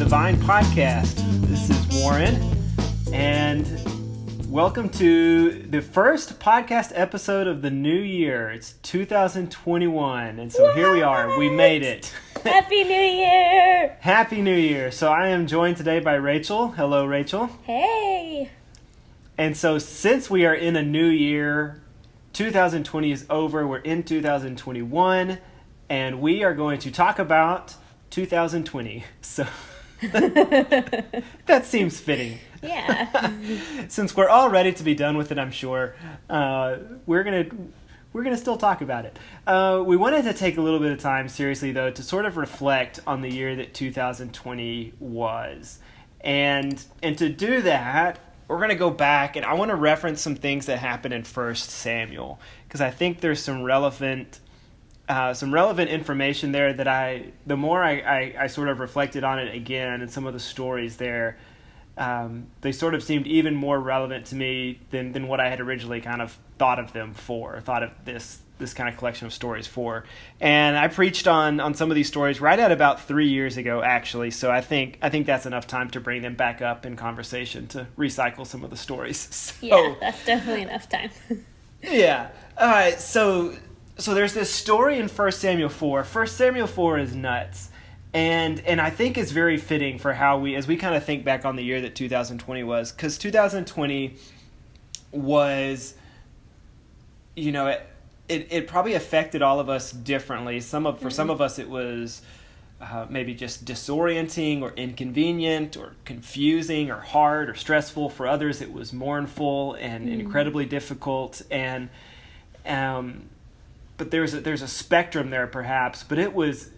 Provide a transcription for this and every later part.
Divine Podcast. This is Warren, and welcome to the first podcast episode of the new year. It's 2021, and so Here we are. We made it. Happy New Year! Happy New Year. So I am joined today by Rachel. Hello, Rachel. Hey! And so since we are in a new year, 2020 is over, we're in 2021, and we are going to talk about 2020. So that seems fitting. Yeah. Since we're all ready to be done with it, I'm sure, we're gonna still talk about it. We wanted to take a little bit of time, seriously though, to sort of reflect on the year that 2020 was, and to do that, we're gonna go back, and I want to reference some things that happened in 1 Samuel, because I think there's some relevant information there that the more I sort of reflected on it again, and some of the stories there, they sort of seemed even more relevant to me than what I had originally kind of thought of this kind of collection of stories for. And I preached on some of these stories right at about 3 years ago, actually. So I think that's enough time to bring them back up in conversation to recycle some of the stories. So, yeah, that's definitely enough time. Yeah. All right. So there's this story in 1 Samuel 4. 1 Samuel 4 is nuts. And I think it's very fitting for how as we kind of think back on the year that 2020 was, because 2020 was, it probably affected all of us differently. For some of us, it was maybe just disorienting or inconvenient or confusing or hard or stressful. For others, it was mournful and incredibly difficult. And but there's a spectrum there, perhaps. But it was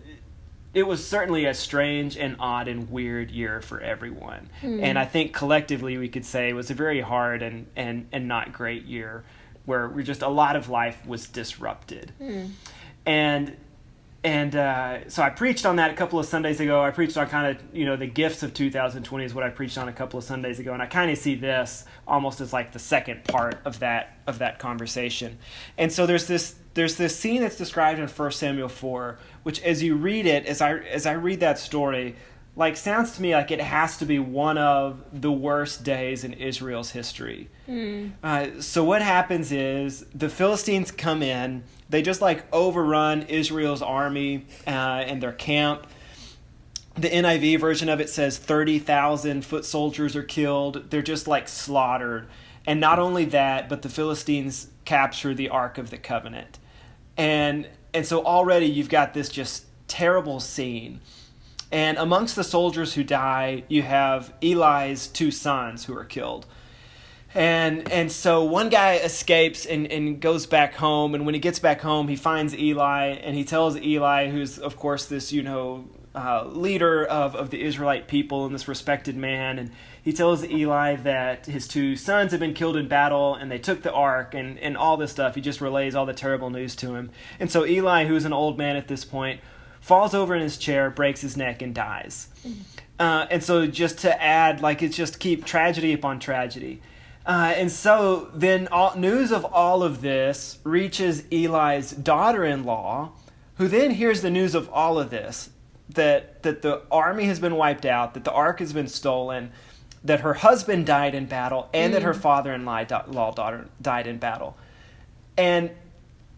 certainly a strange and odd and weird year for everyone. And I think collectively we could say it was a very hard and not great year, where a lot of life was disrupted. And so I preached on that a couple of Sundays ago. I preached on kind of, the gifts of 2020 is what I preached on a couple of Sundays ago. And I kind of see this almost as like the second part of that conversation. And so there's this scene that's described in 1 Samuel 4, which as you read it, as I read that story, like sounds to me like it has to be one of the worst days in Israel's history. So what happens is the Philistines come in, they just like overrun Israel's army and their camp. The NIV version of it says 30,000 foot soldiers are killed. They're just like slaughtered. And not only that, but the Philistines capture the Ark of the Covenant. And so already you've got this just terrible scene. And amongst the soldiers who die, you have Eli's two sons who are killed. And so one guy escapes and goes back home. And when he gets back home, he finds Eli, and he tells Eli, who's, of course, this, leader of the Israelite people and this respected man. And he tells Eli that his two sons have been killed in battle and they took the ark and all this stuff. He just relays all the terrible news to him. And so Eli, who's an old man at this point, falls over in his chair, breaks his neck, and dies. And so just to add, it's just keep tragedy upon tragedy. And so then news of all of this reaches Eli's daughter-in-law, who then hears the news of all of this, that the army has been wiped out, that the ark has been stolen, that her husband died in battle, and that her father-in-law died in battle. And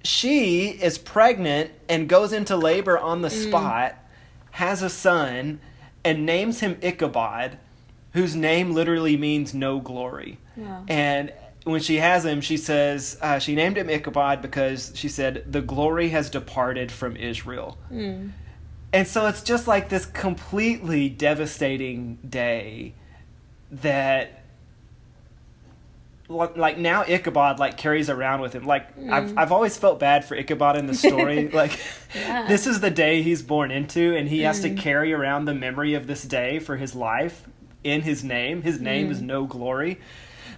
she is pregnant and goes into labor on the spot, has a son, and names him Ichabod, whose name literally means no glory. Wow. And when she has him, she says, she named him Ichabod because she said, the glory has departed from Israel. And so it's just like this completely devastating day that, like, now Ichabod carries around with him. I've always felt bad for Ichabod in the story. Yeah. This is the day he's born into, and he has to carry around the memory of this day for his life in his name. His name is no glory.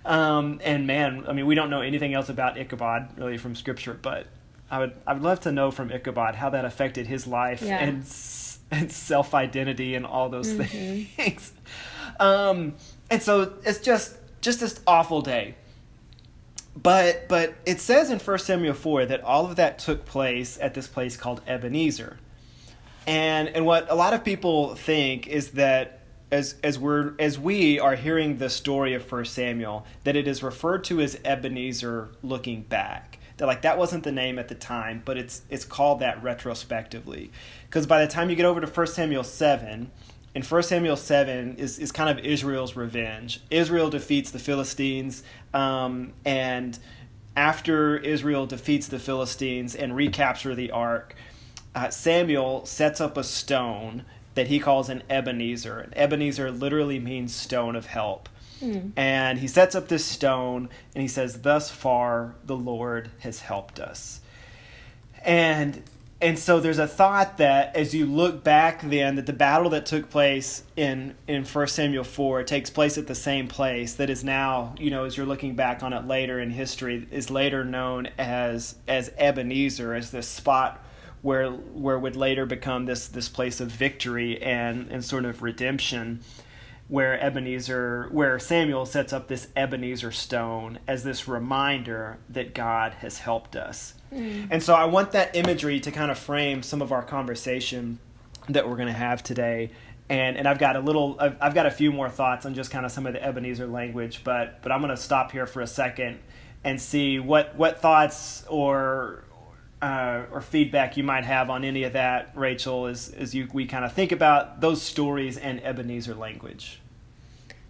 And man, I mean, we don't know anything else about Ichabod really from Scripture, but I would love to know from Ichabod how that affected his life and self-identity and all those things. And so it's just this awful day. But it says in 1 Samuel 4 that all of that took place at this place called Ebenezer. And what a lot of people think is that as we are hearing the story of 1 Samuel, that it is referred to as Ebenezer looking back. That wasn't the name at the time, but it's called that retrospectively. Because by the time you get over to 1 Samuel 7, and 1 Samuel 7 is kind of Israel's revenge. Israel defeats the Philistines, and after Israel defeats the Philistines and recapture the ark, Samuel sets up a stone that he calls an Ebenezer. And Ebenezer literally means stone of help. And he sets up this stone and he says, "Thus far the Lord has helped us." And so there's a thought that as you look back then, that the battle that took place in 1 Samuel 4 takes place at the same place that is now, as you're looking back on it later in history, is later known as Ebenezer, as this spot where would later become this place of victory and sort of redemption, where Samuel sets up this Ebenezer stone as this reminder that God has helped us. And so I want that imagery to kind of frame some of our conversation that we're going to have today. And I've got a few more thoughts on just kind of some of the Ebenezer language, but I'm going to stop here for a second and see what thoughts or feedback you might have on any of that, Rachel, as we kind of think about those stories and Ebenezer language.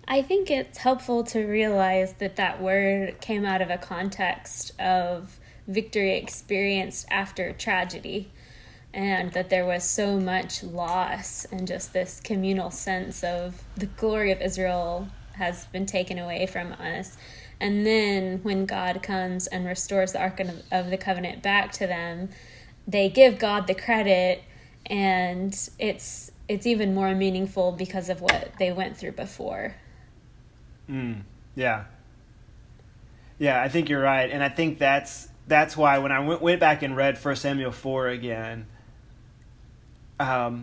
I think it's helpful to realize that word came out of a context of victory experienced after tragedy, and that there was so much loss and just this communal sense of the glory of Israel has been taken away from us. And then when God comes and restores the Ark of the Covenant back to them, they give God the credit, and it's even more meaningful because of what they went through before. Yeah, I think you're right, and I think that's why when I went back and read 1 Samuel 4 again, I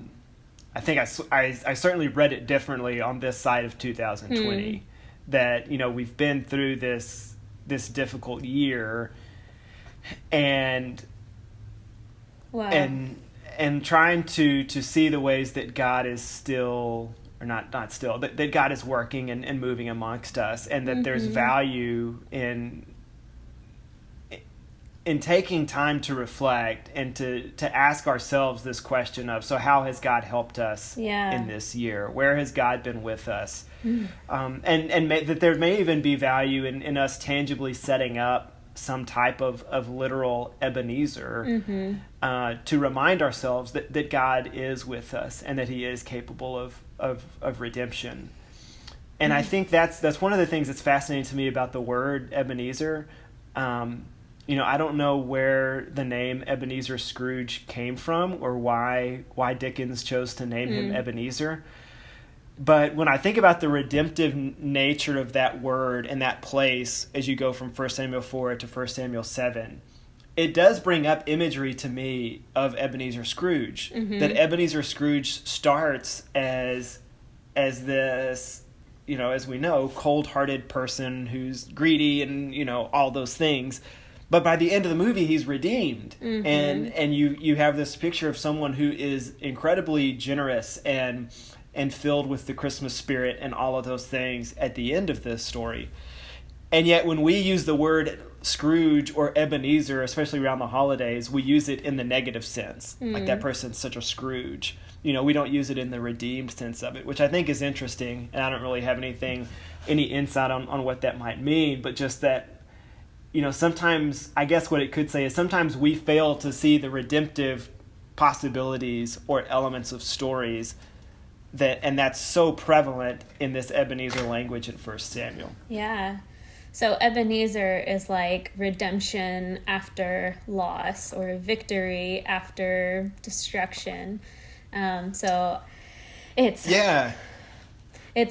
think I certainly read it differently on this side of 2020. That we've been through this difficult year, and Wow. and trying to see the ways that God is still, or not still, that God is working and moving amongst us, and that there's value in taking time to reflect and to ask ourselves this question of, so how has God helped us in this year? Where has God been with us? That there may even be value in us tangibly setting up some type of literal Ebenezer to remind ourselves that God is with us and that he is capable of redemption. And I think that's one of the things that's fascinating to me about the word Ebenezer. I don't know where the name Ebenezer Scrooge came from or why Dickens chose to name him Ebenezer. But when I think about the redemptive nature of that word and that place as you go from 1 Samuel 4 to 1 Samuel 7, it does bring up imagery to me of Ebenezer Scrooge. That Ebenezer Scrooge starts as this, as we know, cold-hearted person who's greedy and, all those things. But by the end of the movie, he's redeemed. And you have this picture of someone who is incredibly generous and filled with the Christmas spirit and all of those things at the end of this story. And yet when we use the word Scrooge or Ebenezer, especially around the holidays, we use it in the negative sense. Like, that person's such a Scrooge. We don't use it in the redeemed sense of it, which I think is interesting. And I don't really have any insight on what that might mean, but just that, sometimes, I guess what it could say is sometimes we fail to see the redemptive possibilities or elements of stories and that's so prevalent in this Ebenezer language in 1 Samuel. Yeah. So Ebenezer is like redemption after loss, or victory after destruction. So it's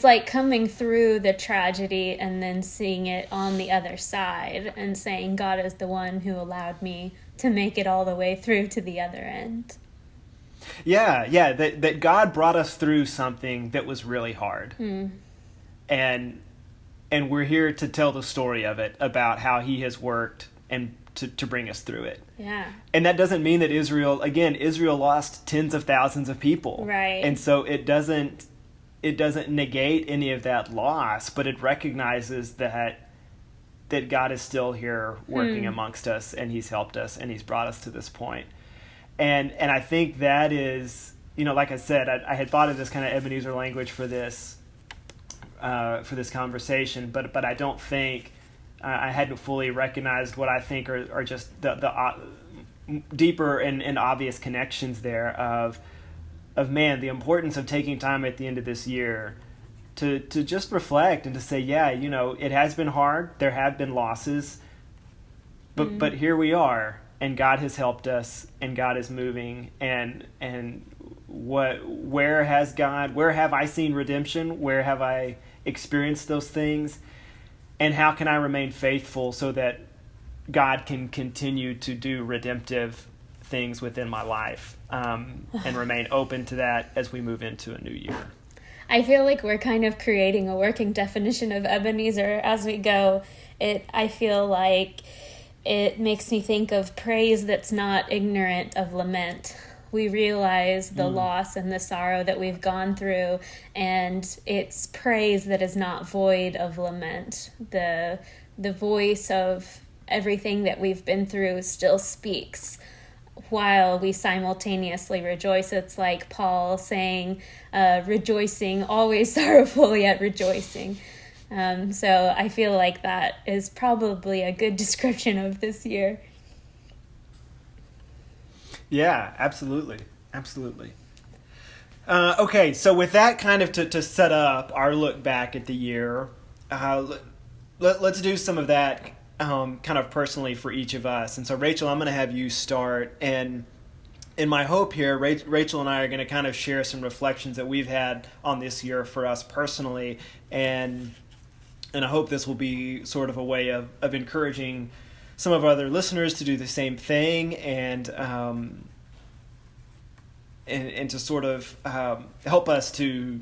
like coming through the tragedy and then seeing it on the other side and saying, God is the one who allowed me to make it all the way through to the other end. Yeah, that God brought us through something that was really hard. And we're here to tell the story of it, about how he has worked and to bring us through it. Yeah. And that doesn't mean that Israel lost tens of thousands of people. Right. And so it doesn't doesn't negate any of that loss, but it recognizes that God is still here working amongst us, and he's helped us, and he's brought us to this point. And I think that is, like I said, I had thought of this kind of Ebenezer language for this conversation, but I don't think I hadn't fully recognized what I think are just the deeper and obvious connections there of man, the importance of taking time at the end of this year to just reflect and to say, yeah, it has been hard. There have been losses, but here we are, and God has helped us, and God is moving, and where have I seen redemption? Where have I experienced those things? And how can I remain faithful so that God can continue to do redemptive things within my life, and remain open to that as we move into a new year? I feel like we're kind of creating a working definition of Ebenezer as we go. I feel like it makes me think of praise that's not ignorant of lament. We realize the loss and the sorrow that we've gone through, and it's praise that is not void of lament. The voice of everything that we've been through still speaks while we simultaneously rejoice. It's like Paul saying, rejoicing, always sorrowful, yet rejoicing. So I feel like that is probably a good description of this year. Yeah, absolutely. Okay, so with that kind of to set up our look back at the year, let's do some of that kind of personally for each of us. And so, Rachel, I'm going to have you start. And in my hope here, Rachel and I are going to kind of share some reflections that we've had on this year for us personally. And I hope this will be sort of a way of encouraging some of our other listeners to do the same thing, and to sort of help us to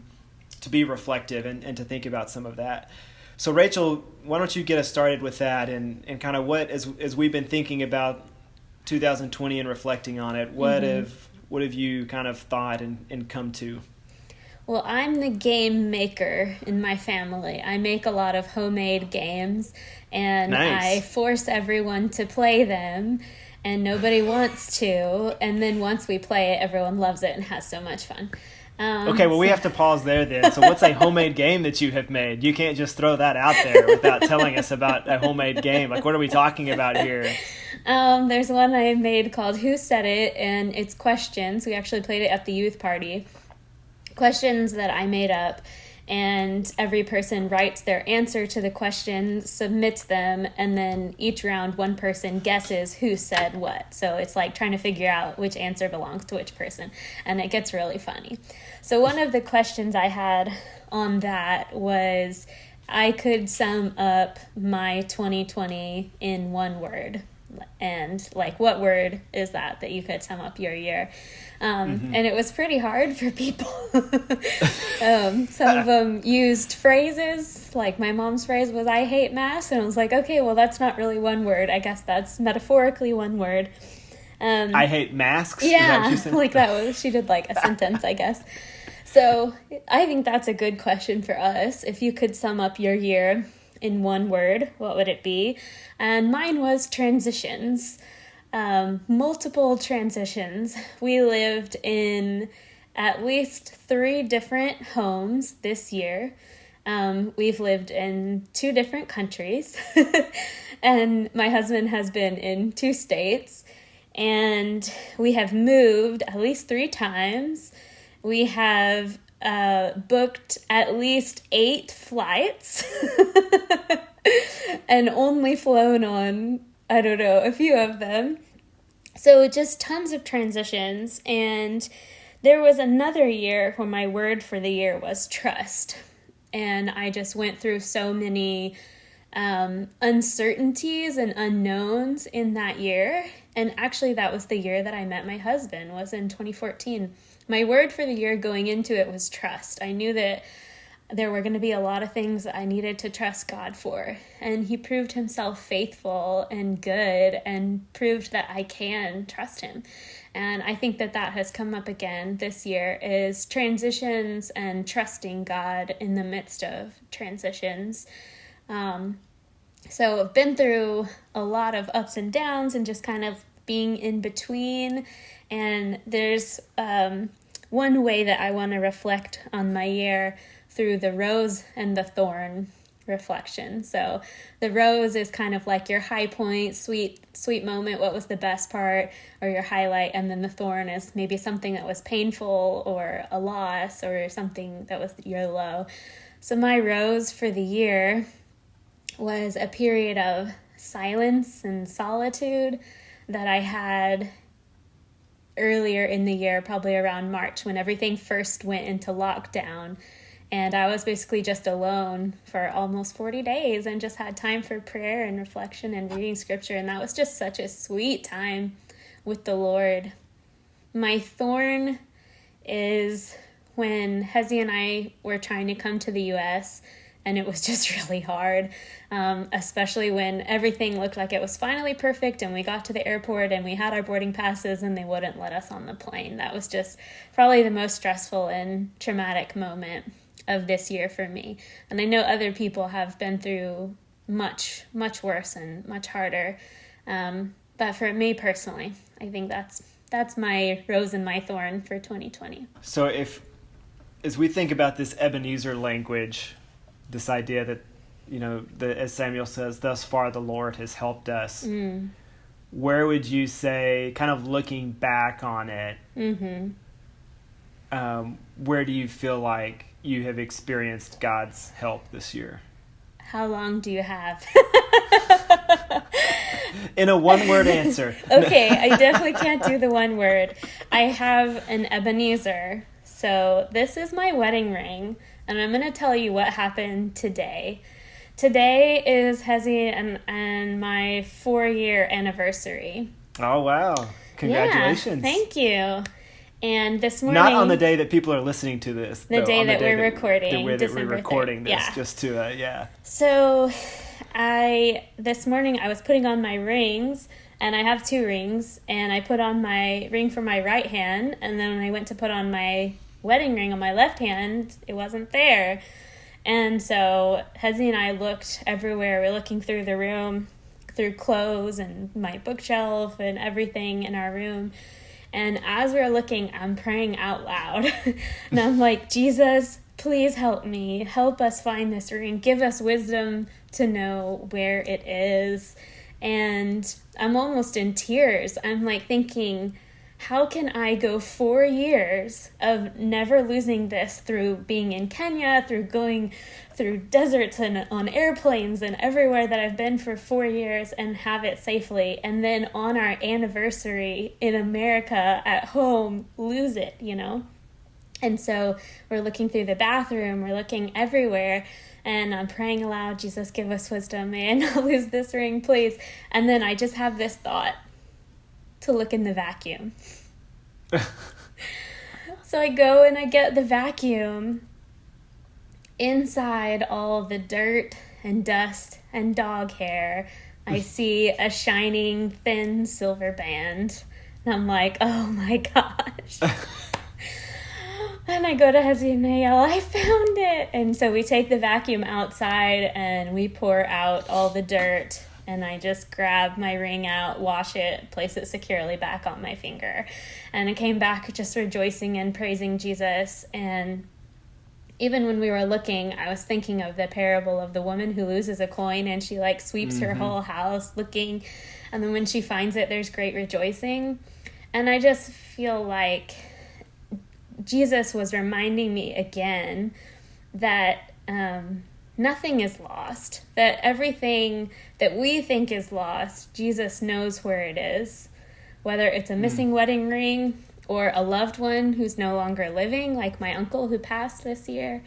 be reflective and to think about some of that. So, Rachel, why don't you get us started with that, and kind of what, as we've been thinking about 2020 and reflecting on it, what have you kind of thought and come to? Well, I'm the game maker in my family. I make a lot of homemade games, and Nice. I force everyone to play them, and nobody wants to. And then once we play it, everyone loves it and has so much fun. Okay, well, we have to pause there then. So what's a homemade game that you have made? You can't just throw that out there without telling us about a homemade game. Like, what are we talking about here? There's one I made called Who Said It, and it's questions. We actually played it at the youth party. Questions that I made up, and every person writes their answer to the question, submits them, and then each round one person guesses who said what. So it's like trying to figure out which answer belongs to which person, and it gets really funny. So one of the questions I had on that was, I could sum up my 2020 in one word. And like, what word is that you could sum up your year? And it was pretty hard for people. Some of them used phrases, like my mom's phrase was, I hate masks. And I was like, okay, well, that's not really one word. I guess that's metaphorically one word. I hate masks? Yeah, Is that what you said? like that was, she did like a sentence, I guess. So I think that's a good question for us. If you could sum up your year in one word, what would it be? And mine was transitions. Multiple transitions. We lived in at least 3 different homes this year. We've lived in 2 different countries. And my husband has been in 2 states. And we have moved at least 3 times. We have booked at least 8 flights and only flown on, I don't know, a few of them. So just tons of transitions. And there was another year where my word for the year was trust. And I just went through so many uncertainties and unknowns in that year. And actually that was the year that I met my husband, was in 2014. My word for the year going into it was trust. I knew that there were going to be a lot of things that I needed to trust God for. And he proved himself faithful and good and proved that I can trust him. And I think that has come up again this year, is transitions and trusting God in the midst of transitions. So I've been through a lot of ups and downs and just kind of being in between. And there's one way that I want to reflect on my year through the rose and the thorn reflection. So the rose is kind of like your high point, sweet moment, what was the best part, or your highlight. And then the thorn is maybe something that was painful or a loss or something that was your low. So my rose for the year was a period of silence and solitude that I had earlier in the year, probably around March, when everything first went into lockdown. And I was basically just alone for almost 40 days and just had time for prayer and reflection and reading scripture. And that was just such a sweet time with the Lord. My thorn is when Hezi and I were trying to come to the U.S., and it was just really hard, especially when everything looked like it was finally perfect and we got to the airport and we had our boarding passes and they wouldn't let us on the plane. That was just probably the most stressful and traumatic moment of this year for me. And I know other people have been through much, much worse and much harder. But for me personally, I think that's my rose and my thorn for 2020. So as we think about this Ebenezer language, this idea that, as Samuel says, thus far the Lord has helped us. Where would you say, kind of looking back on it, where do you feel like you have experienced God's help this year? How long do you have? In a one-word answer. Okay, I definitely can't do the one word. I have an Ebenezer. So this is my wedding ring. And I'm going to tell you what happened today. Today is Hezi and my 4-year anniversary. Oh, wow. Congratulations. Yeah, thank you. And this morning... Not on the day that people are listening to this. The day that we're recording. The way that we're recording this, yeah. just to, yeah. So, this morning I was putting on my rings, and I have 2 rings, and I put on my ring for my right hand, and then when I went to put on my wedding ring on my left hand, it wasn't there. And so Hezi and I looked everywhere. We're looking through the room, through clothes and my bookshelf and everything in our room. And as we're looking, I'm praying out loud. And I'm like, Jesus, please help me. Help us find this ring. Give us wisdom to know where it is. And I'm almost in tears. I'm like thinking, how can I go 4 years of never losing this through being in Kenya, through going through deserts and on airplanes and everywhere that I've been for 4 years and have it safely, and then on our anniversary in America at home, lose it, And so we're looking through the bathroom, we're looking everywhere, and I'm praying aloud, Jesus, give us wisdom, may I not lose this ring, please. And then I just have this thought, to look in the vacuum. So I go and I get the vacuum. Inside all the dirt and dust and dog hair, I see a shining thin silver band. And I'm like, oh my gosh. And I go to Hezi and I yell, I found it. And so we take the vacuum outside and we pour out all the dirt. And I just grab my ring out, wash it, place it securely back on my finger. And I came back just rejoicing and praising Jesus. And even when we were looking, I was thinking of the parable of the woman who loses a coin and she sweeps her whole house looking. And then when she finds it, there's great rejoicing. And I just feel like Jesus was reminding me again that nothing is lost, that everything that we think is lost, Jesus knows where it is, whether it's a missing wedding ring or a loved one who's no longer living, like my uncle who passed this year,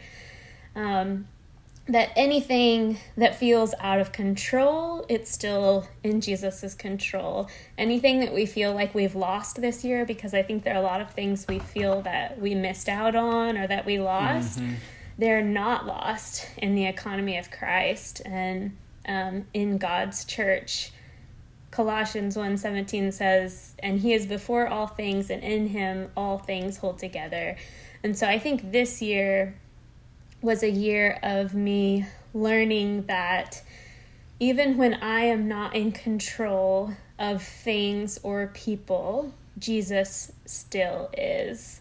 that anything that feels out of control, it's still in Jesus's control. Anything that we feel like we've lost this year, because I think there are a lot of things we feel that we missed out on or that we lost, they're not lost in the economy of Christ and in God's church. Colossians 1:17 says, and he is before all things, and in him all things hold together. And so I think this year was a year of me learning that even when I am not in control of things or people, Jesus still is.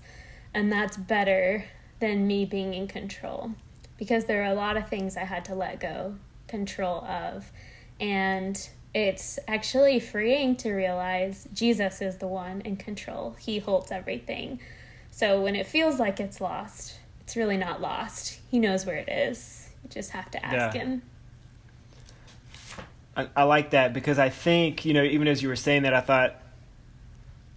And that's better than me being in control, because there are a lot of things I had to let go control of. And it's actually freeing to realize Jesus is the one in control. He holds everything. So when it feels like it's lost, it's really not lost. He knows where it is. You just have to ask him. I like that, because I think, even as you were saying that,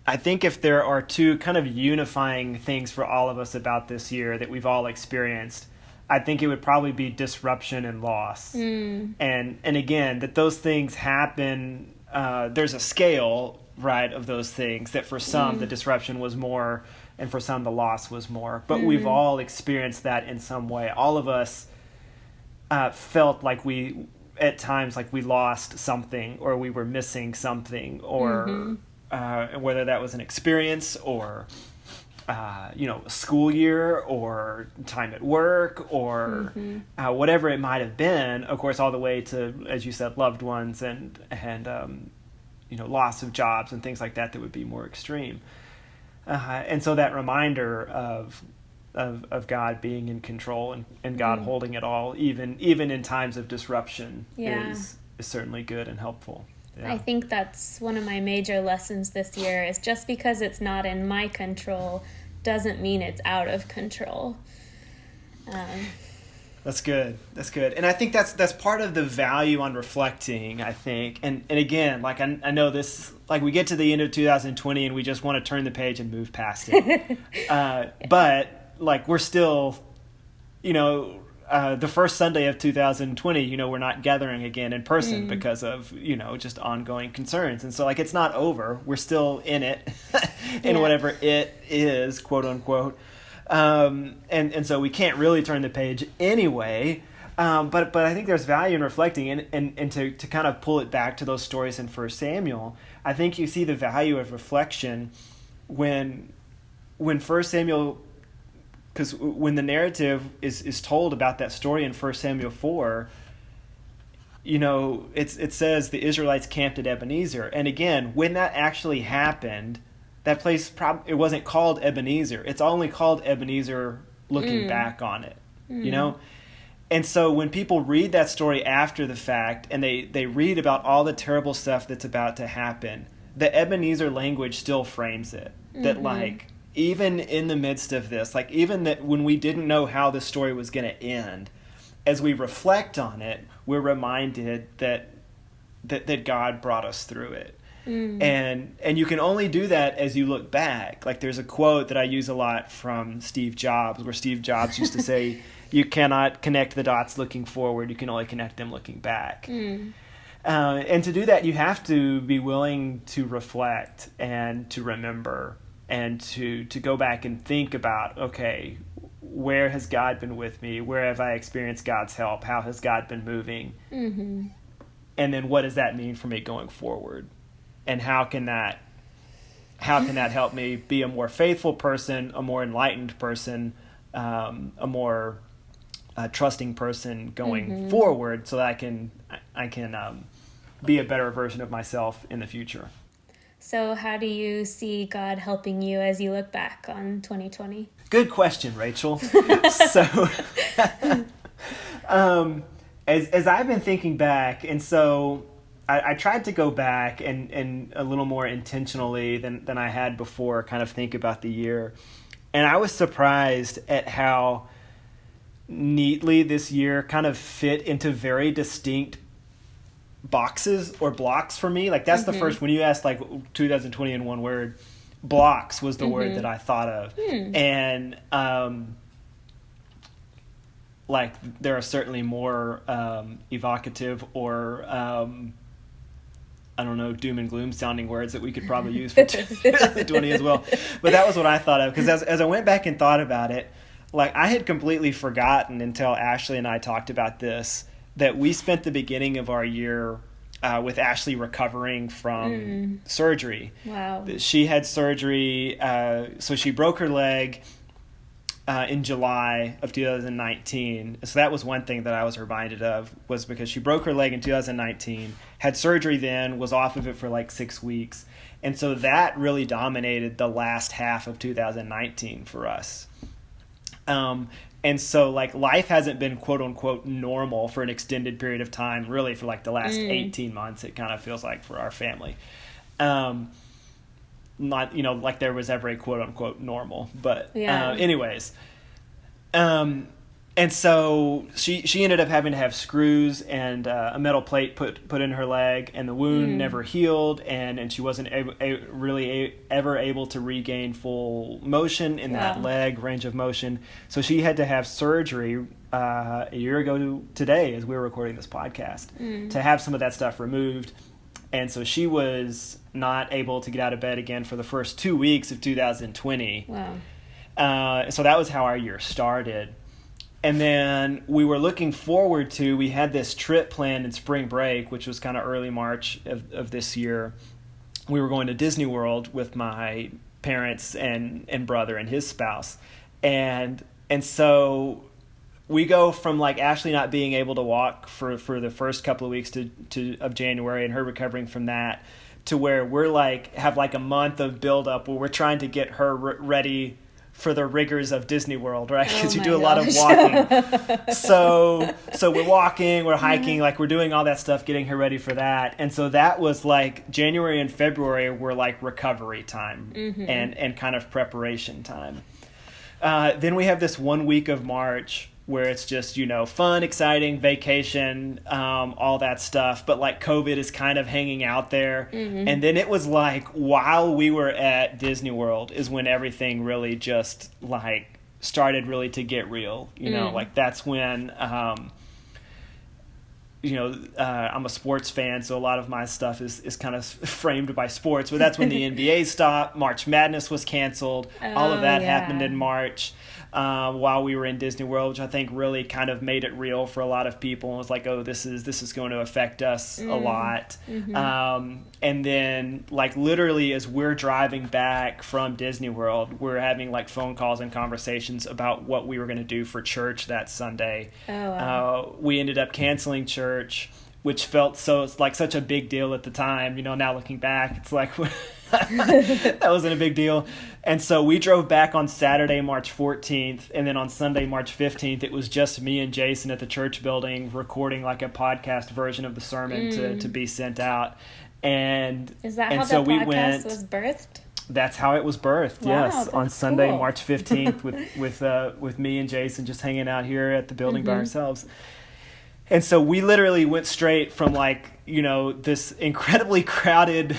I think if there are two kind of unifying things for all of us about this year that we've all experienced, I think it would probably be disruption and loss. And again, that those things happen, there's a scale, right, of those things, that for some the disruption was more, and for some the loss was more. But we've all experienced that in some way. All of us felt like at times, like we lost something, or we were missing something, or whether that was an experience, or a school year, or time at work, or whatever it might have been. Of course, all the way to, as you said, loved ones and loss of jobs and things like that would be more extreme. And so that reminder of God being in control and God holding it all, even in times of disruption, is certainly good and helpful. Yeah. I think that's one of my major lessons this year, is just because it's not in my control doesn't mean it's out of control. That's good. And I think that's part of the value on reflecting, I think. And again, like I know this, like we get to the end of 2020 and we just want to turn the page and move past it. But like we're still, the first Sunday of 2020, we're not gathering again in person because of, just ongoing concerns. And so like it's not over. We're still in it in whatever it is, quote unquote. And so we can't really turn the page anyway. But I think there's value in reflecting and to kind of pull it back to those stories in 1 Samuel. I think you see the value of reflection when 1 Samuel, because when the narrative is told about that story in 1 Samuel 4, it says the Israelites camped at Ebenezer. And again, when that actually happened, that place, it wasn't called Ebenezer. It's only called Ebenezer looking back on it, And so when people read that story after the fact, and they read about all the terrible stuff that's about to happen, the Ebenezer language still frames it. That like, even in the midst of this, like even that when we didn't know how the story was going to end, as we reflect on it, we're reminded that God brought us through it. And you can only do that as you look back. Like there's a quote that I use a lot from Steve Jobs, where Steve Jobs used to say, you cannot connect the dots looking forward, you can only connect them looking back. And to do that, you have to be willing to reflect and to remember and to go back and think about, okay, where has God been with me? Where have I experienced God's help? How has God been moving? And then what does that mean for me going forward? And how can that help me be a more faithful person, a more enlightened person, a more trusting person going forward, so that I can be a better version of myself in the future. So how do you see God helping you as you look back on 2020? Good question, Rachel. So as I've been thinking back, and so I tried to go back and a little more intentionally than I had before, kind of think about the year. And I was surprised at how neatly this year kind of fit into very distinct boxes or blocks for me. Like that's the first, when you asked like 2020 in one word, blocks was the word that I thought of. And like there are certainly more evocative or I don't know, doom and gloom sounding words that we could probably use for 2020 as well. But that was what I thought of, because as I went back and thought about it, like I had completely forgotten until Ashley and I talked about this, that we spent the beginning of our year with Ashley recovering from surgery. Wow. She had surgery, so she broke her leg in July of 2019. So that was one thing that I was reminded of, was because she broke her leg in 2019, had surgery then, was off of it for like 6 weeks. And so that really dominated the last half of 2019 for us. And so like life hasn't been quote unquote normal for an extended period of time, really for like the last 18 months, it kind of feels like, for our family. Not, like there was ever a quote unquote normal, but anyways. And so she ended up having to have screws and a metal plate put in her leg, and the wound never healed, and she wasn't really ever able to regain full motion in that leg, range of motion. So she had to have surgery a year ago today, as we were recording this podcast, to have some of that stuff removed. And so she was not able to get out of bed again for the first 2 weeks of 2020. Wow. So that was how our year started. And then we were looking forward to, we had this trip planned in spring break, which was kind of early March of this year. We were going to Disney World with my parents and brother and his spouse. And so we go from like Ashley not being able to walk for the first couple of weeks of January, and her recovering from that, to where we're like, have like a month of build up where we're trying to get her ready for the rigors of Disney World, right? Because you do a lot of walking. So we're walking, we're hiking, like we're doing all that stuff, getting her ready for that. And so that was like January and February were like recovery time and kind of preparation time. Then we have this 1 week of March where it's just, fun, exciting, vacation, all that stuff. But like COVID is kind of hanging out there. And then it was like while we were at Disney World is when everything really just like started really to get real. Like that's when, I'm a sports fan, so a lot of my stuff is kind of framed by sports. But that's when the NBA stopped. March Madness was canceled. All of that happened in March. While we were in Disney World, which I think really kind of made it real for a lot of people, and was like, oh, this is going to affect us a lot. And then like literally as we're driving back from Disney World, we're having like phone calls and conversations about what we were going to do for church that Sunday. We ended up canceling church, which felt it's like such a big deal at the time. Now looking back, it's like that wasn't a big deal. And so we drove back on Saturday, March 14th, and then on Sunday, March 15th, it was just me and Jason at the church building recording like a podcast version of the sermon to be sent out. And is that and how so the podcast was birthed? That's how it was birthed. Wow, yes, on Sunday, cool. March 15th, with me and Jason just hanging out here at the building by ourselves. And so we literally went straight from like, this incredibly crowded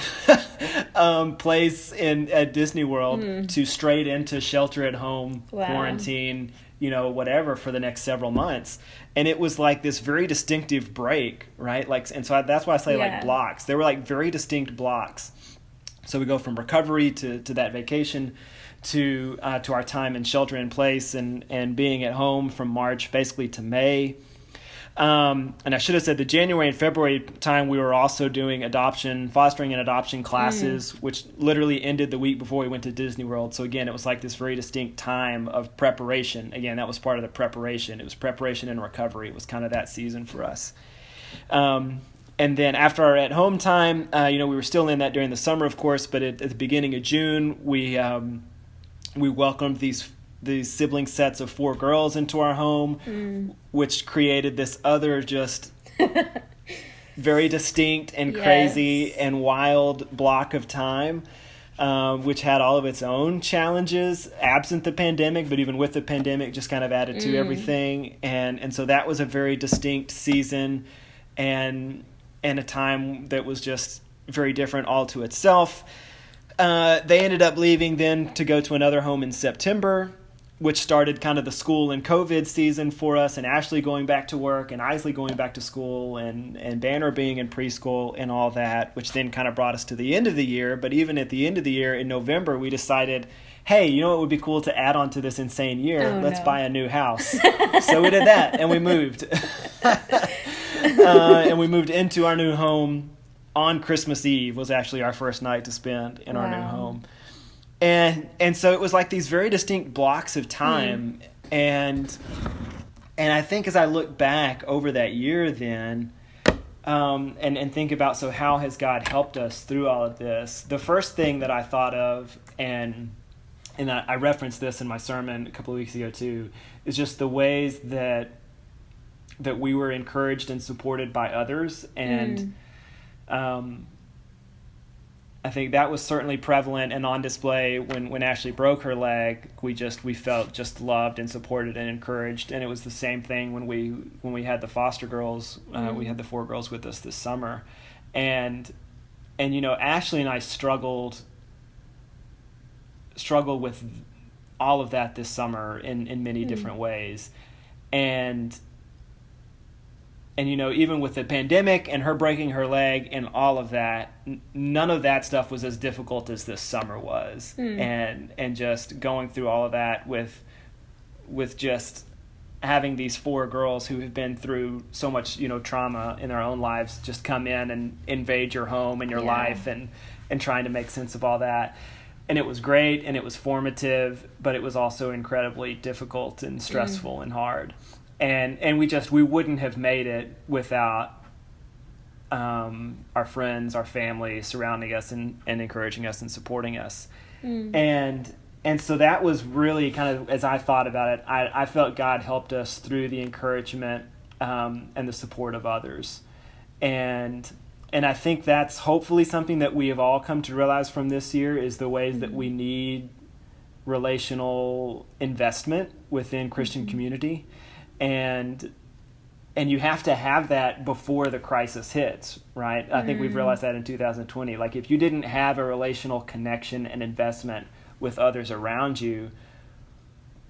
place at Disney World to straight into shelter at home, quarantine, whatever, for the next several months. And it was like this very distinctive break, right? Like, and so that's why I say like blocks. They were like very distinct blocks. So we go from recovery to that vacation to our time in shelter in place and being at home from March basically to May. And I should have said the January and February time we were also doing fostering and adoption classes, which literally ended the week before we went to Disney World. So again, it was like this very distinct time of preparation. Again, that was part of the preparation. It was preparation and recovery. It was kind of that season for us. And then after our at-home time, we were still in that during the summer, of course, but at the beginning of June, we welcomed these sibling sets of 4 girls into our home, which created this other just very distinct and crazy and wild block of time, which had all of its own challenges, absent the pandemic, but even with the pandemic, just kind of added to everything. And so that was a very distinct season and a time that was just very different all to itself. They ended up leaving then to go to another home in September, which started kind of the school and COVID season for us, and Ashley going back to work and Isley going back to school and Banner being in preschool and all that, which then kind of brought us to the end of the year. But even at the end of the year in November, we decided, hey, you know what would be cool to add on to this insane year? Oh, Let's no. buy a new house. So we did that, and we moved. And we moved into our new home on Christmas Eve was actually our first night to spend in our new Wow. home. And so it was like these very distinct blocks of time. And I think as I look back over that year then, and think about, so how has God helped us through all of this? The first thing that I thought of, and I referenced this in my sermon a couple of weeks ago too, is just the ways that we were encouraged and supported by others. And I think that was certainly prevalent and on display when Ashley broke her leg. We felt just loved and supported and encouraged. And it was the same thing when we had the foster girls. We had the 4 girls with us this summer, and Ashley and I struggled with all of that this summer in many different ways. And even with the pandemic and her breaking her leg and all of that, none of that stuff was as difficult as this summer was. And just going through all of that with just having these 4 girls who have been through so much, trauma in their own lives, just come in and invade your home and your life and trying to make sense of all that. And it was great and it was formative, but it was also incredibly difficult and stressful and hard. And we wouldn't have made it without our friends, our family surrounding us and encouraging us and supporting us. And so that was really kind of, as I thought about it, I felt God helped us through the encouragement and the support of others. And I think that's hopefully something that we have all come to realize from this year, is the ways that we need relational investment within Christian community. And you have to have that before the crisis hits, right? I think we've realized that in 2020. Like, if you didn't have a relational connection and investment with others around you,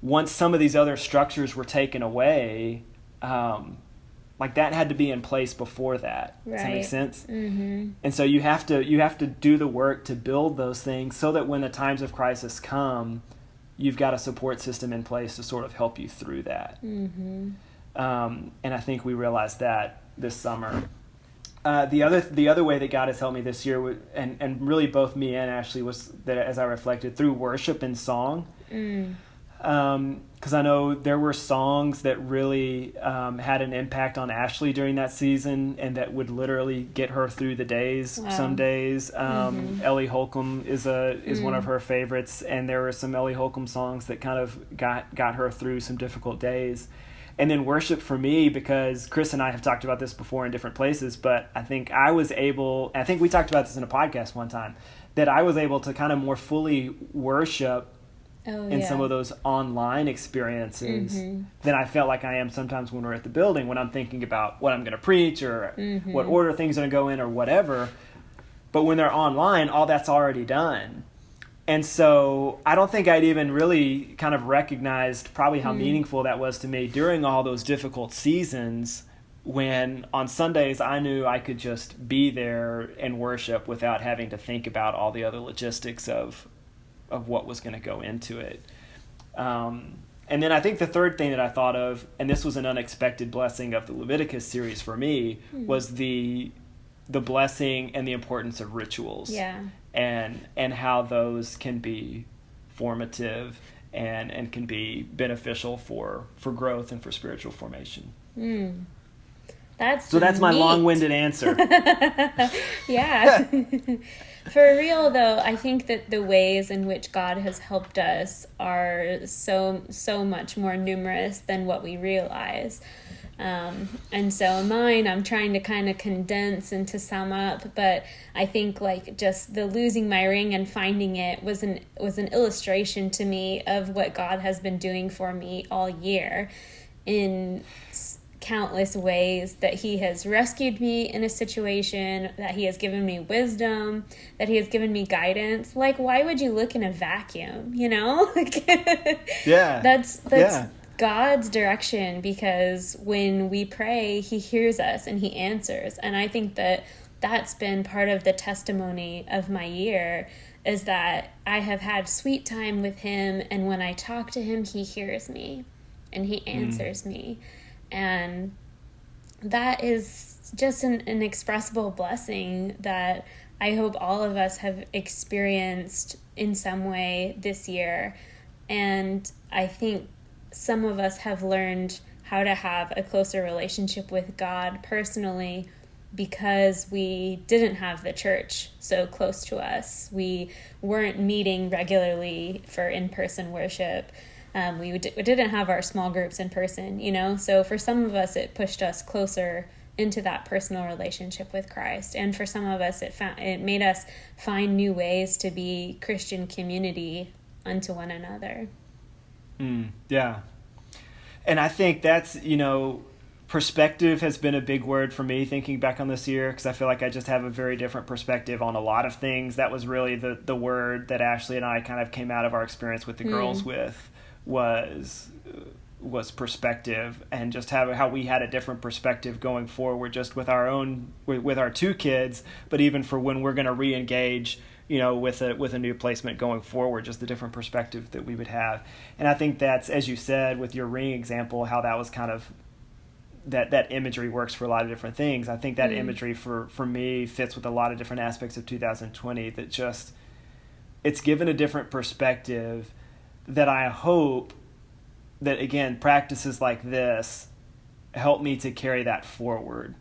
once some of these other structures were taken away, like that had to be in place before that. Right. Does that make sense? Mm-hmm. And so you have to do the work to build those things so that when the times of crisis come, you've got a support system in place to sort of help you through that. Mm-hmm. And I think we realized that this summer. The other way that God has helped me this year, and really both me and Ashley, was that as I reflected, through worship and song. Because I know there were songs that really had an impact on Ashley during that season, and that would literally get her through the days. Wow. Some days, Ellie Holcomb is one of her favorites, and there were some Ellie Holcomb songs that kind of got her through some difficult days. And then worship for me, because Chris and I have talked about this before in different places, but I think I think we talked about this in a podcast one time, that I was able to kind of more fully worship in some of those online experiences than I felt like I am sometimes when we're at the building, when I'm thinking about what I'm going to preach or what order things are going to go in or whatever. But when they're online, all that's already done. And so I don't think I'd even really kind of recognized probably how meaningful that was to me during all those difficult seasons, when on Sundays I knew I could just be there and worship without having to think about all the other logistics of what was going to go into it. And then I think the third thing that I thought of, and this was an unexpected blessing of the Leviticus series for me, was the blessing and the importance of rituals. Yeah. And how those can be formative and can be beneficial for growth and for spiritual formation. That's my long-winded answer. Yeah. For real, though, I think that the ways in which God has helped us are so much more numerous than what we realize. And so mine, I'm trying to kind of condense and to sum up, but I think like just the losing my ring and finding it was an illustration to me of what God has been doing for me all year in countless ways, that he has rescued me in a situation, that he has given me wisdom, that he has given me guidance. Like, why would you look in a vacuum, Yeah. That's God's direction, because when we pray, he hears us and he answers. And I think that that's been part of the testimony of my year, is that I have had sweet time with him, and when I talk to him, he hears me and he answers me. And that is just an inexpressible blessing that I hope all of us have experienced in some way this year. And I think some of us have learned how to have a closer relationship with God personally because we didn't have the church so close to us. We weren't meeting regularly for in-person worship. We didn't have our small groups in person, you know? So for some of us, it pushed us closer into that personal relationship with Christ. And for some of us, it made us find new ways to be Christian community unto one another. Yeah. And I think that's, perspective has been a big word for me thinking back on this year, because I feel like I just have a very different perspective on a lot of things. That was really the word that Ashley and I kind of came out of our experience with the girls with, was perspective, and just how we had a different perspective going forward, just with our two kids, but even for when we're going to re-engage with a new placement going forward, just the different perspective that we would have. And I think that's, as you said with your ring example, how that was kind of that imagery works for a lot of different things. I think that imagery for me fits with a lot of different aspects of 2020, that just, it's given a different perspective that I hope that, again, practices like this help me to carry that forward.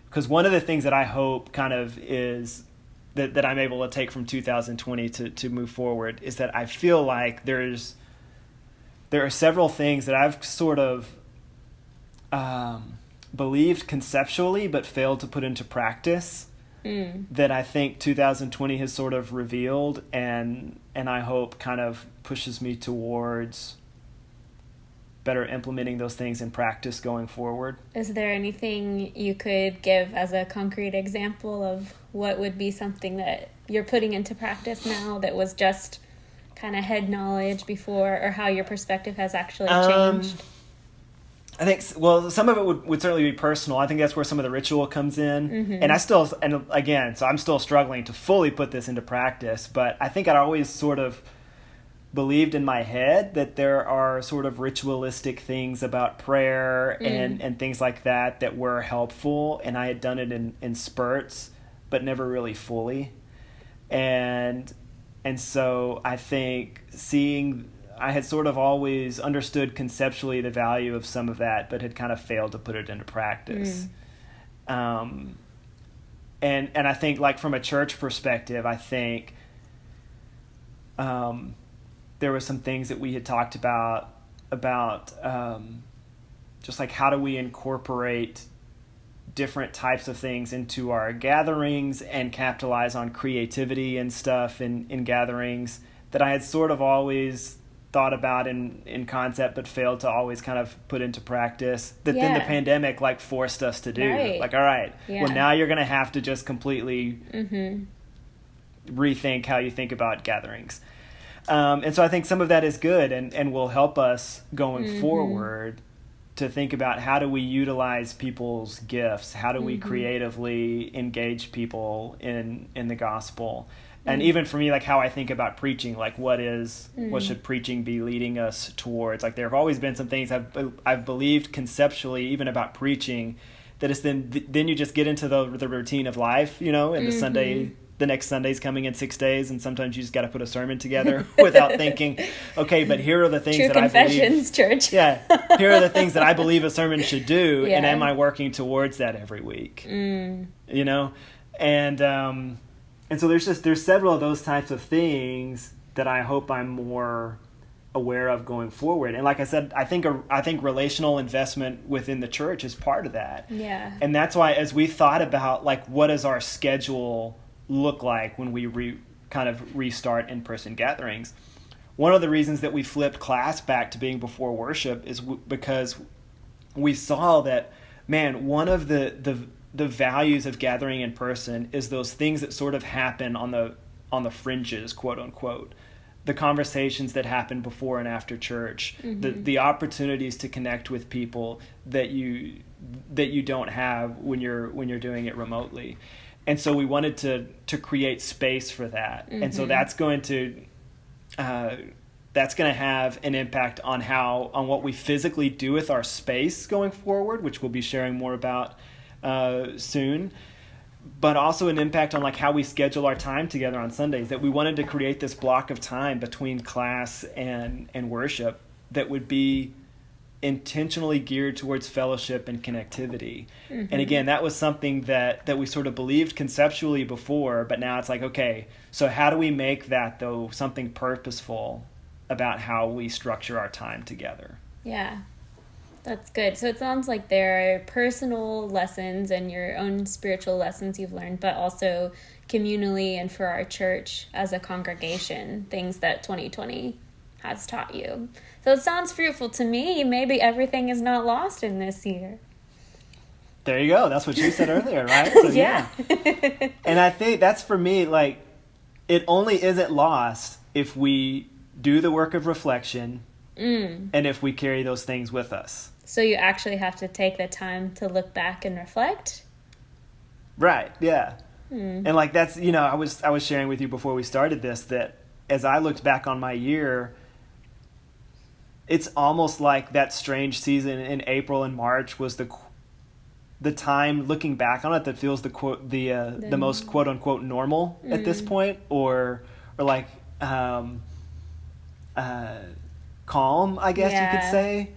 Because one of the things that I hope kind of is that I'm able to take from 2020 to move forward is that I feel like there are several things that I've sort of believed conceptually but failed to put into practice that I think 2020 has sort of revealed, and I hope kind of pushes me towards better implementing those things in practice going forward. Is there anything you could give as a concrete example of what would be something that you're putting into practice now that was just kind of head knowledge before, or how your perspective has actually changed? I think, well, some of it would certainly be personal. I think that's where some of the ritual comes in. And I'm still struggling to fully put this into practice, but I think I'd always sort of believed in my head that there are sort of ritualistic things about prayer and things like that were helpful, and I had done it in spurts, but never really fully. And so I think I had sort of always understood conceptually the value of some of that, but had kind of failed to put it into practice. And I think, like, from a church perspective, I think there were some things that we had talked about just like how do we incorporate different types of things into our gatherings and capitalize on creativity and stuff in gatherings that I had sort of always thought about in concept but failed to always kind of put into practice, that then the pandemic forced us to do. Right. All right, well, now you're going to have to just completely rethink how you think about gatherings. And so I think some of that is good and will help us going forward to think about how do we utilize people's gifts, how do we creatively engage people in the gospel. And even for me, how I think about preaching, what should preaching be leading us towards? There have always been some things I've believed conceptually, even about preaching, that it's then you just get into the routine of life, and the next Sunday's coming in 6 days, and sometimes you just got to put a sermon together without thinking, okay, but here are the things True that I believe. confessions, church. Yeah, here are the things that I believe a sermon should do, and am I working towards that every week? And so there's several of those types of things that I hope I'm more aware of going forward. And like I said, I think relational investment within the church is part of that. Yeah. And that's why, as we thought about what does our schedule look like when we kind of restart in-person gatherings, one of the reasons that we flipped class back to being before worship is because we saw that, man, one of the values of gathering in person is those things that sort of happen on the fringes, quote unquote, the conversations that happen before and after church, the opportunities to connect with people that you don't have when you're doing it remotely. And so we wanted to create space for that. And so that's going to have an impact on what we physically do with our space going forward, which we'll be sharing more about soon, but also an impact on like how we schedule our time together on Sundays. That we wanted to create this block of time between class and worship that would be intentionally geared towards fellowship and connectivity. And again, that was something that we sort of believed conceptually before, but now it's like, okay, so how do we make that though something purposeful about how we structure our time together? Yeah, that's good. So it sounds like there are personal lessons and your own spiritual lessons you've learned, but also communally and for our church as a congregation, things that 2020 has taught you. So it sounds fruitful to me. Maybe everything is not lost in this year. There you go. That's what you said earlier, right? So, yeah. And I think that's for me, like, it only isn't lost if we do the work of reflection and if we carry those things with us. So you actually have to take the time to look back and reflect? Right, yeah. And like that's, I was sharing with you before we started this that as I looked back on my year, it's almost like that strange season in April and March was the time looking back on it that feels the most quote unquote normal at this point, or like calm, I guess you could say.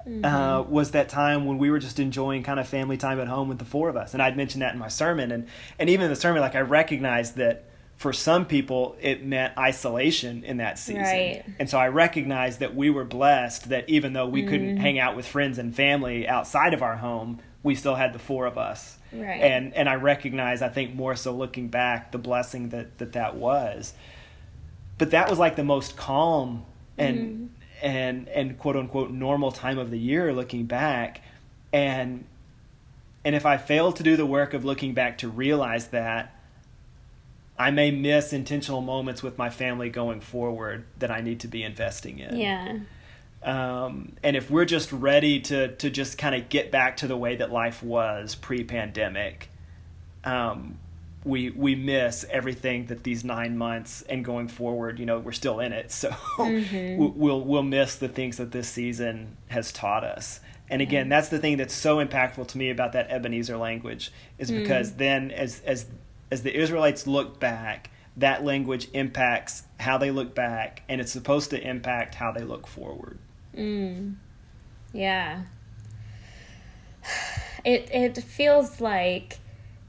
Was that time when we were just enjoying kind of family time at home with the four of us. And I'd mentioned that in my sermon. And even in the sermon, like I recognized that for some people, it meant isolation in that season. Right. And so I recognized that we were blessed that even though we couldn't hang out with friends and family outside of our home, we still had the four of us. Right. And I recognize, I think more so looking back, the blessing that was. But that was like the most calm and quote unquote normal time of the year looking back. And if I fail to do the work of looking back to realize that, I may miss intentional moments with my family going forward that I need to be investing in. Yeah. And if we're just ready to just kind of get back to the way that life was pre-pandemic, we miss everything that these 9 months and going forward, we're still in it. So we'll miss the things that this season has taught us. And again, that's the thing that's so impactful to me about that Ebenezer language is because then as the Israelites look back, that language impacts how they look back, and it's supposed to impact how they look forward. Yeah. It feels like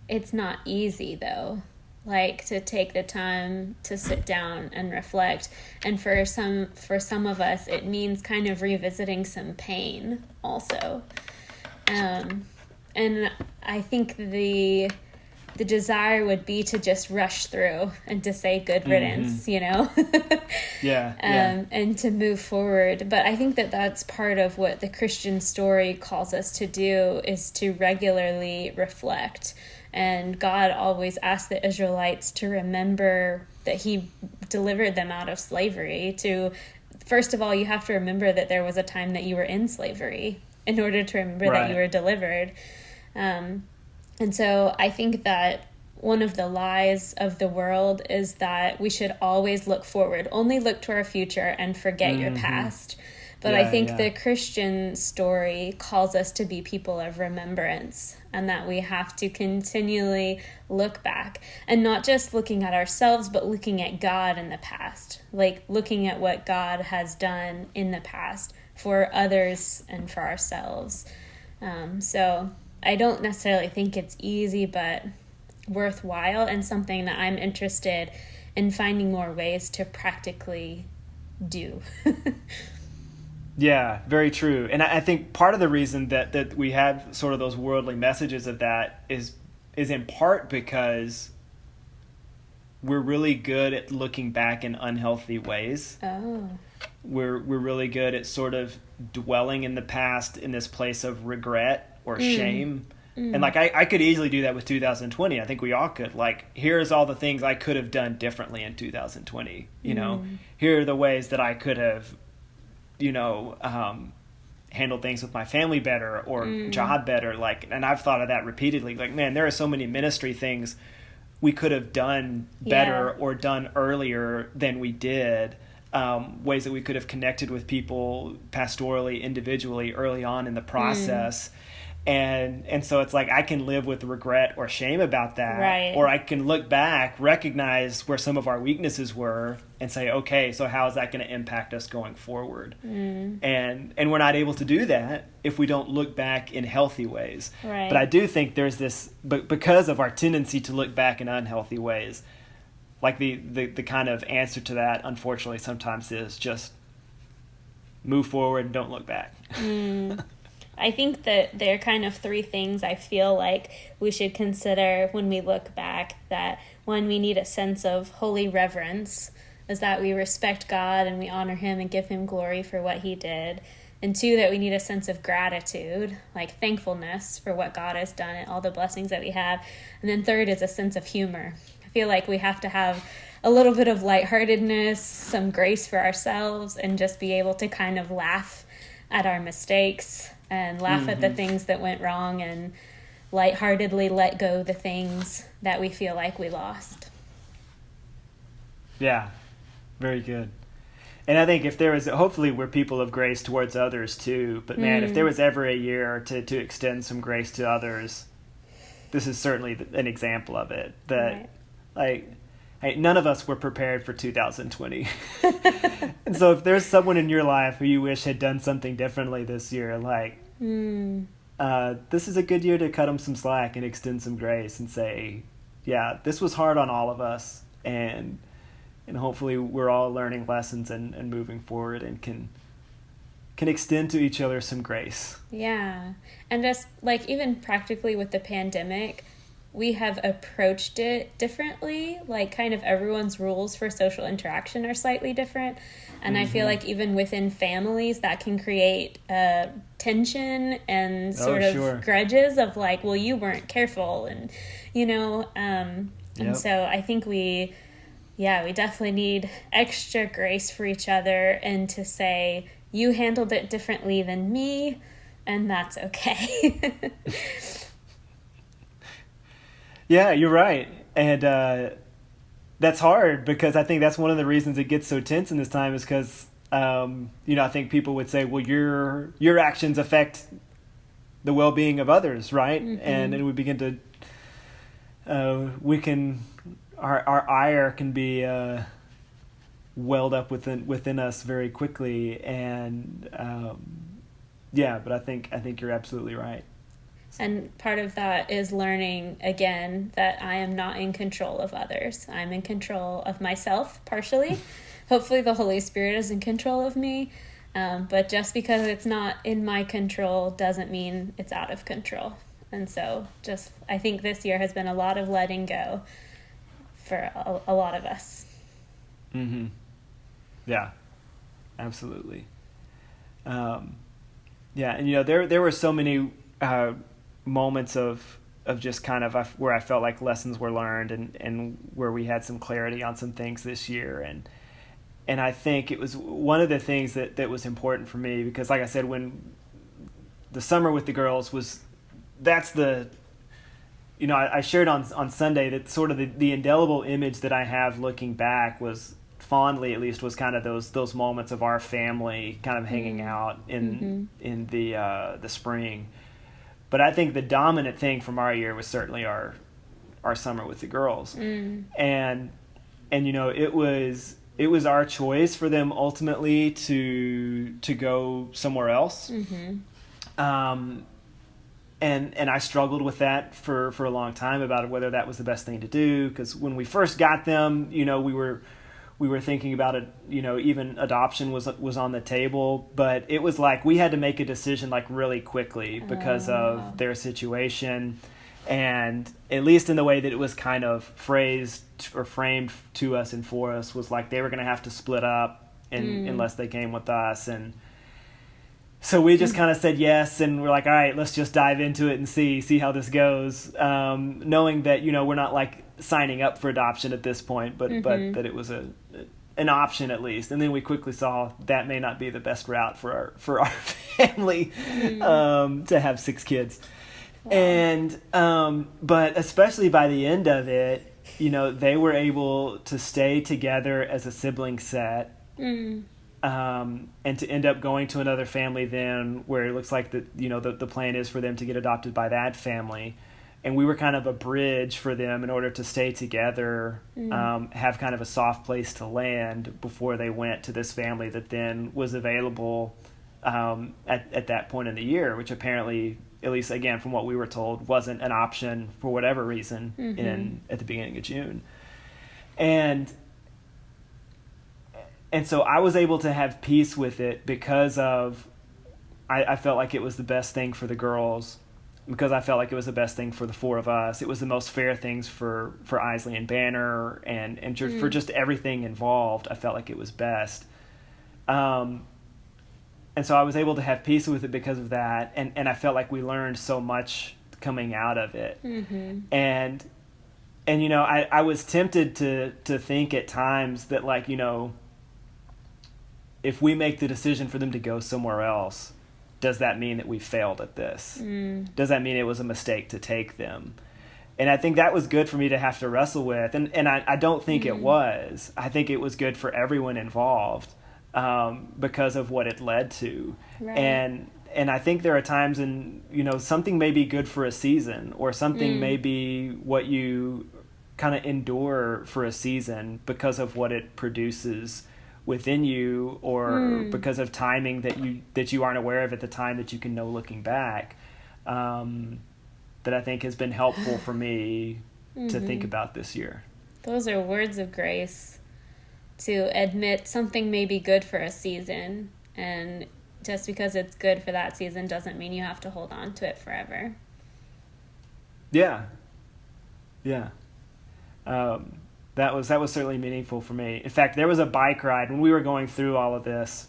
it's not easy, though, like to take the time to sit down and reflect. And for some of us, it means kind of revisiting some pain also. And I think the desire would be to just rush through and to say good riddance, and to move forward. But I think that that's part of what the Christian story calls us to do, is to regularly reflect. And God always asked the Israelites to remember that he delivered them out of slavery. First of all, you have to remember that there was a time that you were in slavery in order to remember that you were delivered. And so I think that one of the lies of the world is that we should always look forward, only look to our future and forget your past. But I think the Christian story calls us to be people of remembrance, and that we have to continually look back, and not just looking at ourselves, but looking at God in the past, like looking at what God has done in the past for others and for ourselves. So I don't necessarily think it's easy, but worthwhile, and something that I'm interested in finding more ways to practically do. Yeah, very true. And I think part of the reason that we have sort of those worldly messages of that is in part because we're really good at looking back in unhealthy ways. Oh. We're really good at sort of dwelling in the past in this place of regret or shame. And like I could easily do that with 2020. I think we all could. Like, here's all the things I could have done differently in 2020. Here are the ways that I could have handle things with my family better or job better. Like, and I've thought of that repeatedly. Like, man, there are so many ministry things we could have done better Yeah. or done earlier than we did. Ways that we could have connected with people pastorally, individually, early on in the process. And so it's like I can live with regret or shame about that, Right. or I can look back, recognize where some of our weaknesses were, and say, okay, so how is that going to impact us going forward? And we're not able to do that if we don't look back in healthy ways. Right. But I do think there's this, but because of our tendency to look back in unhealthy ways, like the kind of answer to that, unfortunately, sometimes is just move forward and don't look back. I think that there are kind of three things I feel like we should consider when we look back. That one, we need a sense of holy reverence, is that we respect God and we honor him and give him glory for what he did. And two, that we need a sense of gratitude, like thankfulness for what God has done and all the blessings that we have. And then third is a sense of humor. I feel like we have to have a little bit of lightheartedness, some grace for ourselves, and just be able to kind of laugh at our mistakes and laugh at the things that went wrong and lightheartedly let go the things that we feel like we lost. Yeah, very good. And I think if there was, hopefully we're people of grace towards others too, but man, if there was ever a year to extend some grace to others, this is certainly an example of it. That, like, hey, none of us were prepared for 2020. And so if there's someone in your life who you wish had done something differently this year, like, this is a good year to cut them some slack and extend some grace and say, yeah, this was hard on all of us, and hopefully we're all learning lessons and moving forward and can extend to each other some grace. Yeah. And just like even practically with the pandemic, we have approached it differently. Like kind of everyone's rules for social interaction are slightly different. And I feel like even within families that can create tension and sort of grudges of like, well, you weren't careful and, and so I think we definitely need extra grace for each other and to say, you handled it differently than me, and that's okay. Yeah, you're right. And that's hard because I think that's one of the reasons it gets so tense in this time is because, I think people would say, well, your actions affect the well-being of others, right? And then we begin to, our ire can be welled up within us very quickly. And, but I think you're absolutely right. And part of that is learning, again, that I am not in control of others. I'm in control of myself, partially. Hopefully the Holy Spirit is in control of me. But just because it's not in my control doesn't mean it's out of control. And so I think this year has been a lot of letting go for a lot of us. Mm-hmm. Yeah, absolutely. And, there were so many moments of just kind of where I felt like lessons were learned and where we had some clarity on some things this year. And I think it was one of the things that was important for me because, like I said, when the summer with the girls I shared on Sunday that sort of the indelible image that I have looking back was fondly, at least, was kind of those moments of our family kind of hanging out in the spring. But I think the dominant thing from our year was certainly our summer with the girls. And it was our choice for them ultimately to go somewhere else. And I struggled with that for a long time about whether that was the best thing to do, because when we first got them, we were thinking about it, even adoption was on the table, but it was like we had to make a decision like really quickly because of their situation, and at least in the way that it was kind of phrased or framed to us and for us was like they were going to have to split up unless they came with us. And so we just kind of said yes, and we're like, all right, let's just dive into it and see how this goes, knowing that we're not like signing up for adoption at this point, but that it was an option at least. And then we quickly saw that may not be the best route for our family to have 6 kids. Wow. And but especially by the end of it, they were able to stay together as a sibling set, and to end up going to another family then where it looks like the plan is for them to get adopted by that family. And we were kind of a bridge for them in order to stay together, have kind of a soft place to land before they went to this family that then was available at that point in the year, which apparently, at least again from what we were told, wasn't an option for whatever reason at the beginning of June. And so I was able to have peace with it because of I felt like it was the best thing for the girls, because I felt like it was the best thing for the four of us. It was the most fair things for Isley and Banner and for just everything involved. I felt like it was best. And so I was able to have peace with it because of that. And I felt like we learned so much coming out of it. And I was tempted to think at times that, like, if we make the decision for them to go somewhere else, does that mean that we failed at this? Does that mean it was a mistake to take them? And I think that was good for me to have to wrestle with. And I don't think it was. I think it was good for everyone involved because of what it led to. Right. And I think there are times in, something may be good for a season, or something may be what you kind of endure for a season because of what it produces within you, or because of timing that you aren't aware of at the time that you can know looking back, that I think has been helpful for me to think about this year. Those are words of grace, to admit something may be good for a season, and just because it's good for that season doesn't mean you have to hold on to it forever. Yeah. That was certainly meaningful for me. In fact, there was a bike ride when we were going through all of this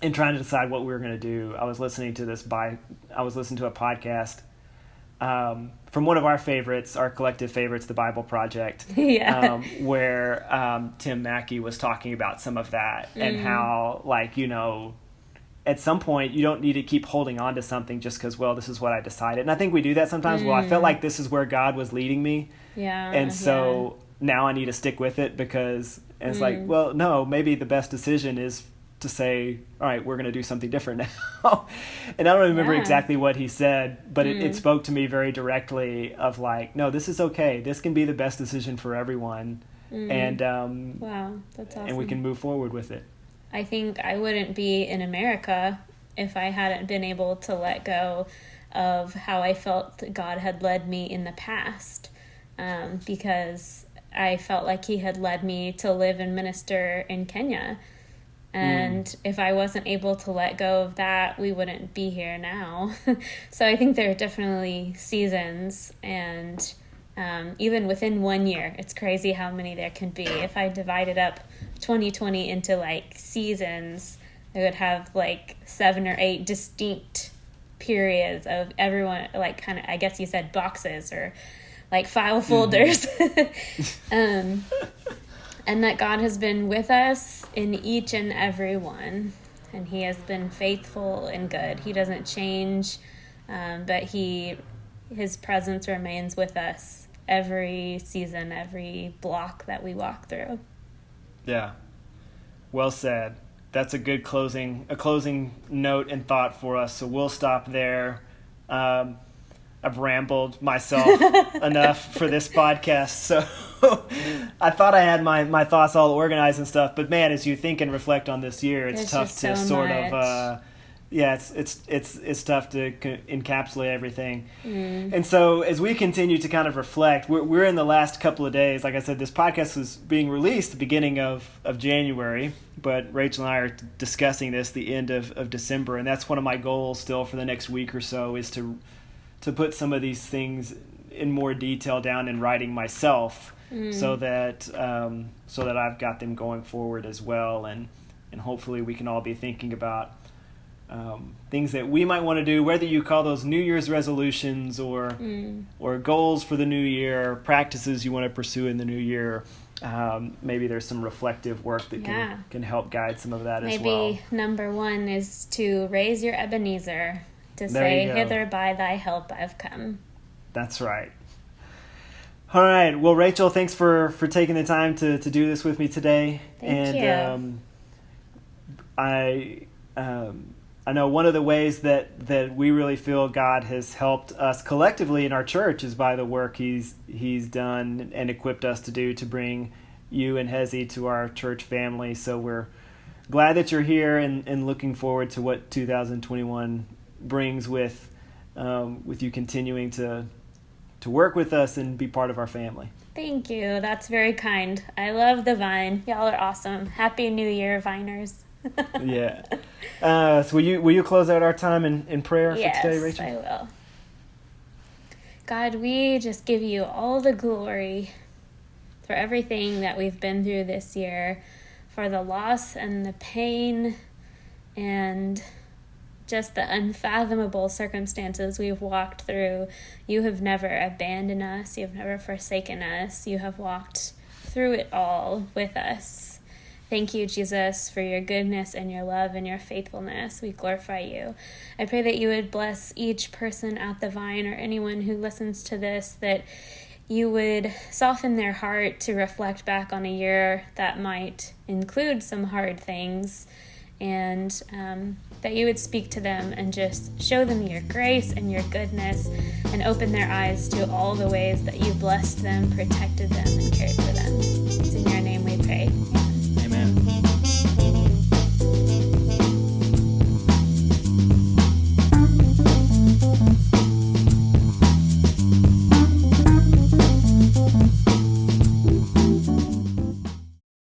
and trying to decide what we were going to do. I was listening to a podcast from one of our favorites, our collective favorites, the Bible Project, where Tim Mackey was talking about some of that and how, like, at some point you don't need to keep holding on to something just because, well, this is what I decided. And I think we do that sometimes. Well, I felt like this is where God was leading me. Yeah. And so now I need to stick with it because it's like, well, no, maybe the best decision is to say, all right, we're going to do something different now. And I don't remember exactly what he said, but it spoke to me very directly of like, no, this is okay. This can be the best decision for everyone. And wow, that's awesome. And we can move forward with it. I think I wouldn't be in America if I hadn't been able to let go of how I felt God had led me in the past, because I felt like he had led me to live and minister in Kenya. And if I wasn't able to let go of that, we wouldn't be here now. So I think there are definitely seasons, and even within 1 year, it's crazy how many there can be. If I divided up 2020 into like seasons, I would have like 7 or 8 distinct periods of everyone, like, kind of, I guess you said boxes or like file folders. And that God has been with us in each and every one, and he has been faithful and good. He doesn't change, but his presence remains with us every season, every block that we walk through. Yeah. Well said. That's a good closing note and thought for us. So we'll stop there. I've rambled myself enough for this podcast. So I thought I had my thoughts all organized and stuff, but man, as you think and reflect on this year, it's tough to sort of it's tough to encapsulate everything. And so as we continue to kind of reflect, we're in the last couple of days. Like I said, this podcast was being released the beginning of January, but Rachel and I are discussing this the end of December, and that's one of my goals still for the next week or so, is to put some of these things in more detail down in writing myself, so that I've got them going forward as well, and hopefully we can all be thinking about things that we might want to do, whether you call those New Year's resolutions or goals for the new year, practices you want to pursue in the new year. Maybe there's some reflective work that can help guide some of that as well. Maybe number 1 is to raise your Ebenezer, to say, hither by thy help I've come. That's right. All right. Well, Rachel, thanks for taking the time to do this with me today. Thank you. I know one of the ways that we really feel God has helped us collectively in our church is by the work He's done and equipped us to do to bring you and Hezi to our church family. So we're glad that you're here and looking forward to what 2021 brings with you continuing to work with us and be part of our family. Thank you. That's very kind. I love the Vine. Y'all are awesome. Happy New Year, Viners. Yeah. So will you close out our time in prayer for today, Rachel? Yes, I will. God, we just give you all the glory for everything that we've been through this year, for the loss and the pain and just the unfathomable circumstances we've walked through. You have never abandoned us. You have never forsaken us. You have walked through it all with us. Thank you, Jesus, for your goodness and your love and your faithfulness. We glorify you. I pray that you would bless each person at the Vine or anyone who listens to this, that you would soften their heart to reflect back on a year that might include some hard things, and that you would speak to them and just show them your grace and your goodness and open their eyes to all the ways that you blessed them, protected them, and cared for them.